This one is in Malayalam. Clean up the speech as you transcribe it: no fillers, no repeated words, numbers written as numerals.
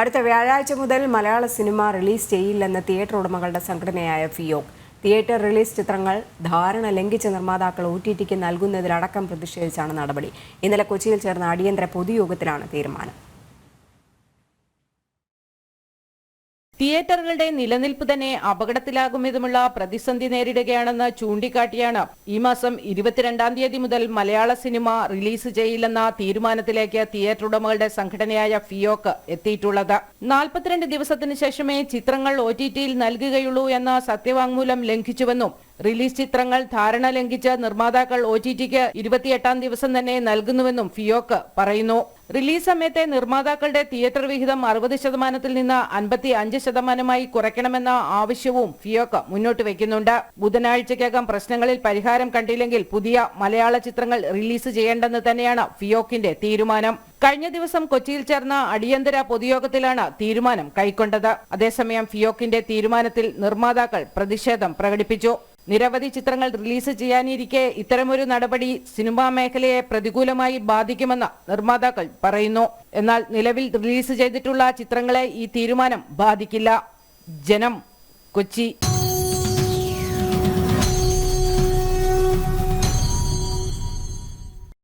അടുത്ത വ്യാഴാഴ്ച മുതൽ മലയാള സിനിമ റിലീസ് ചെയ്യില്ലെന്ന് തിയേറ്റർ ഉടമകളുടെ സംഘടനയായ ഫിയോക്. തിയേറ്റർ റിലീസ് ചിത്രങ്ങൾ ധാരണ ലംഘിച്ച നിർമ്മാതാക്കൾ OTTക്ക് നൽകുന്നതിലടക്കം പ്രതിഷേധിച്ചാണ് നടപടി. ഇന്നലെ കൊച്ചിയിൽ ചേർന്ന അടിയന്തര പൊതുയോഗത്തിലാണ് തീരുമാനം. തിയേറ്ററുകളുടെ നിലനിൽപ്പ് തന്നെ അപകടത്തിലാകുമെന്നുമുള്ള പ്രതിസന്ധി നേരിടുകയാണെന്ന് ചൂണ്ടിക്കാട്ടിയാണ് ഈ മാസം 22-ാം തീയതി മുതൽ മലയാള സിനിമ റിലീസ് ചെയ്യില്ലെന്ന തീരുമാനത്തിലേക്ക് തിയേറ്റർ ഉടമകളുടെ സംഘടനയായ ഫിയോക് എത്തിയിട്ടുള്ളത്. 42 ദിവസത്തിന് ശേഷമേ ചിത്രങ്ങൾ OTTയിൽ നൽകുകയുള്ളൂ എന്ന സത്യവാങ്മൂലം ലംഘിച്ചുവെന്നും റിലീസ് ചിത്രങ്ങൾ ധാരണ ലംഘിച്ച് നിർമ്മാതാക്കൾ OTTക്ക് 28-ാം ദിവസം തന്നെ നൽകുന്നുവെന്നും ഫിയോക് പറയുന്നു. റിലീസ് സമയത്തെ നിർമ്മാതാക്കളുടെ തിയേറ്റർ വിഹിതം 60%-ൽ നിന്ന് 55%-ആയി കുറയ്ക്കണമെന്ന ആവശ്യവും ഫിയോക് മുന്നോട്ട് വയ്ക്കുന്നുണ്ട്. ബുധനാഴ്ചയ്ക്കകം പ്രശ്നങ്ങളിൽ പരിഹാരം കണ്ടില്ലെങ്കിൽ പുതിയ മലയാള ചിത്രങ്ങൾ റിലീസ് ചെയ്യേണ്ടെന്ന് തന്നെയാണ് ഫിയോക്കിന്റെ തീരുമാനം. കഴിഞ്ഞ ദിവസം കൊച്ചിയിൽ ചേർന്ന അടിയന്തര പൊതുയോഗത്തിലാണ് തീരുമാനം കൈക്കൊണ്ടത്. അതേസമയം ഫിയോക്കിന്റെ തീരുമാനത്തിൽ നിർമ്മാതാക്കൾ പ്രതിഷേധം പ്രകടിപ്പിച്ചു. നിരവധി ചിത്രങ്ങൾ റിലീസ് ചെയ്യാനിരിക്കെ ഇത്തരമൊരു നടപടി സിനിമാ മേഖലയെ പ്രതികൂലമായി ബാധിക്കുമെന്ന് നിർമ്മാതാക്കൾ പറയുന്നു. എന്നാൽ നിലവിൽ റിലീസ് ചെയ്തിട്ടുള്ള ചിത്രങ്ങളെ ഈ തീരുമാനം ബാധിക്കില്ല. ജനം, കൊച്ചി.